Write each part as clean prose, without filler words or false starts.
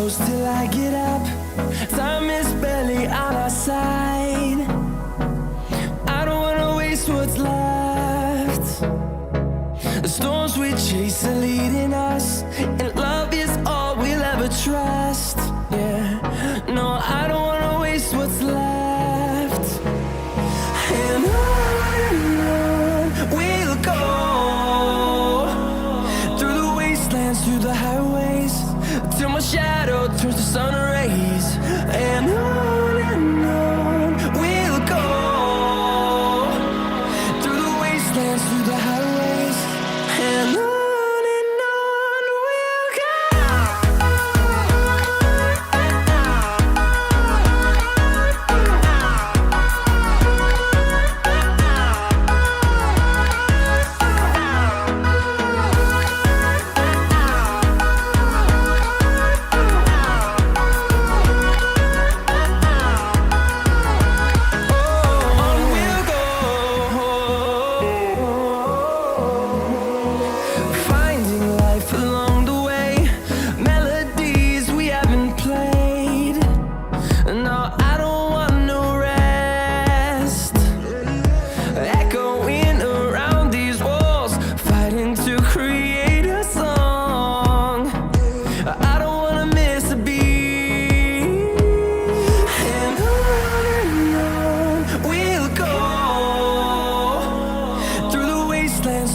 close till I get up. Time is barely on our side. I don't wanna waste what's left. The storms we chase are leading us, and love is all we'll ever trust. Yeah, no, I don't wanna waste what's left. And on we'll go, through the wastelands, through the highways, till my shadow turns to sun rays. And on we'll go, through the wastelands, through the highways, and on we'll go.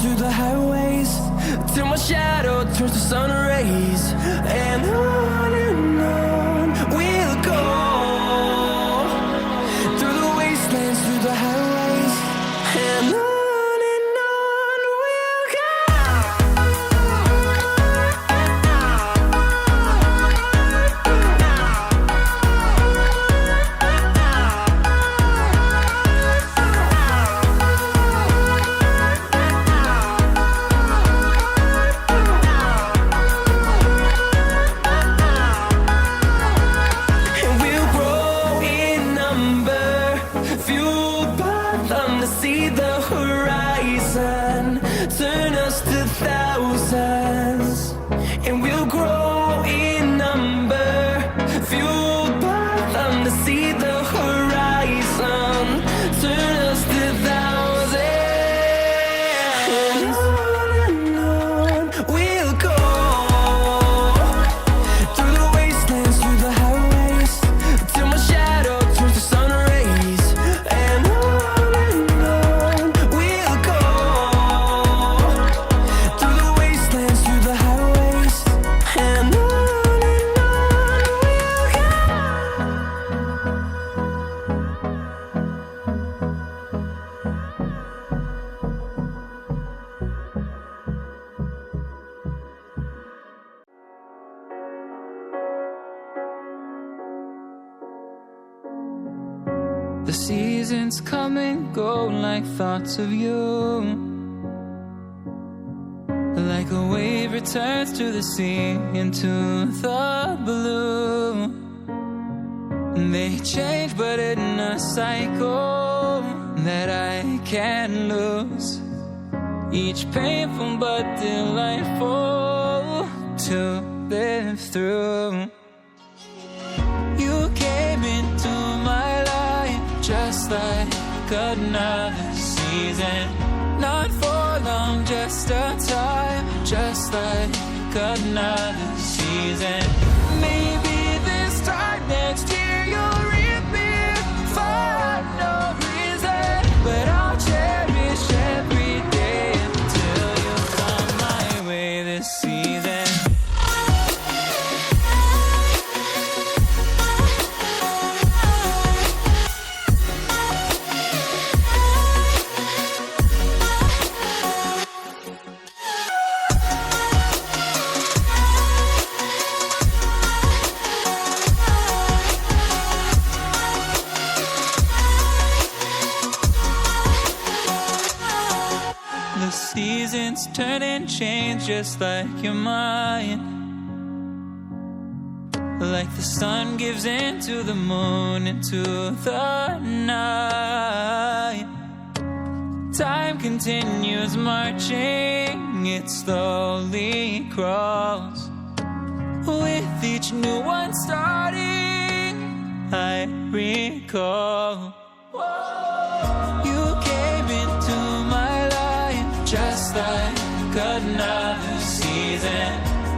Through the highways, till my shadow turns to sun rays. And on we'll go, through the wastelands, through the highways, and on we'll go. See the horizon turn us to thousands, and we'll grow in number, fueled by them. To see the horizon turn us to thousands, and on we'll go, through the wastelands, through the highways, till my shadow turns to sun rays. And the seasons come and go like thoughts of you, like a wave returns to the sea into the blue. They change but in a cycle that I can't lose, each painful but delightful to live through. You came into my life just like another season, not for long, just a time, just like another season. Maybe this time next year you'll reappear for no reason, but I'll cherish every day until you come my way this season. The seasons turn and change just like your mind, like the sun gives into the moon, into the night. Time continues marching, it slowly crawls, with each new one starting, I recall you came into my life just like another season.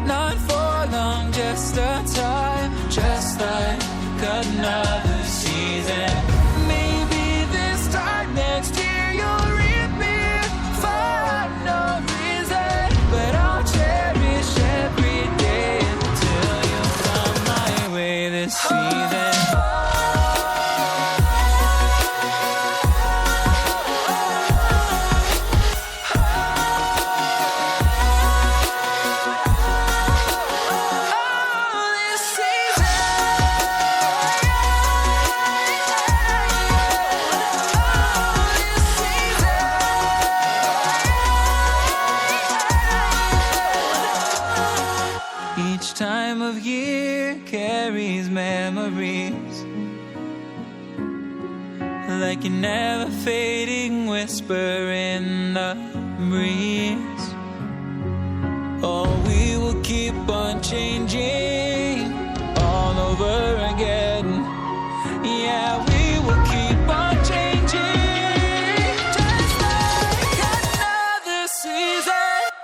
Not for long, just a time, just like another season. Maybe this time next year you'll reappear for no reason, but I'll cherish every day until you come my way this season. Each time of year carries memories, like a never fading whisper in the breeze. Oh, we will keep on changing all over again. Yeah, we will keep on changing, just like another season.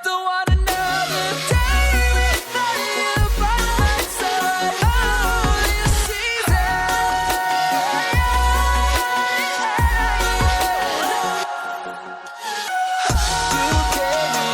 Don't want another day without you by my side. Oh, this season. You came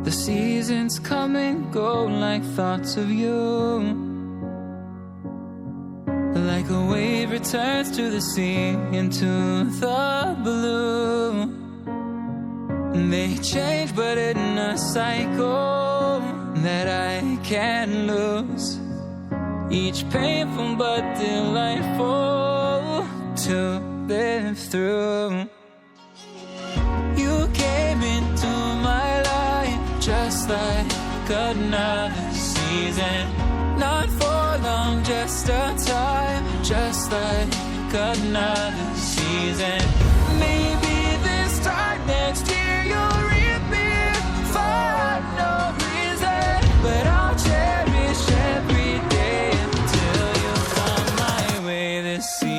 The seasons come and go like thoughts of you. Like a wave returns to the sea, into the blue. They change but in a cycle that I can't lose. Each painful but delightful to live through. You came into my life just like another season. Not for long, just a time, just like another season. Maybe this time next year you'll reappear for no reason, but I'll cherish every day until you come my way this season.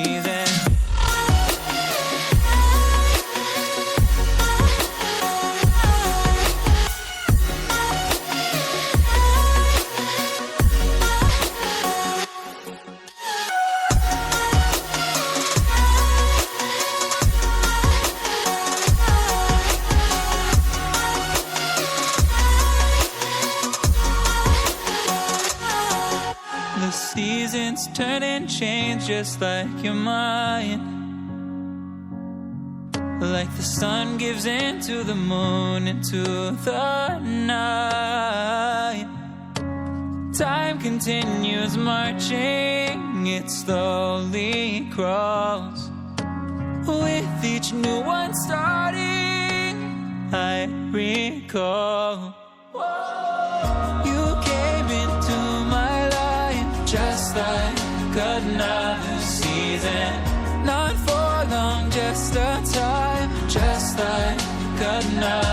The seasons turn and change just like your mind. Like the sun gives into the moon, into the night. Time continues marching, it slowly crawls. With each new one starting, I recall. You came into my life just like another season. Not for long, just a time, just like another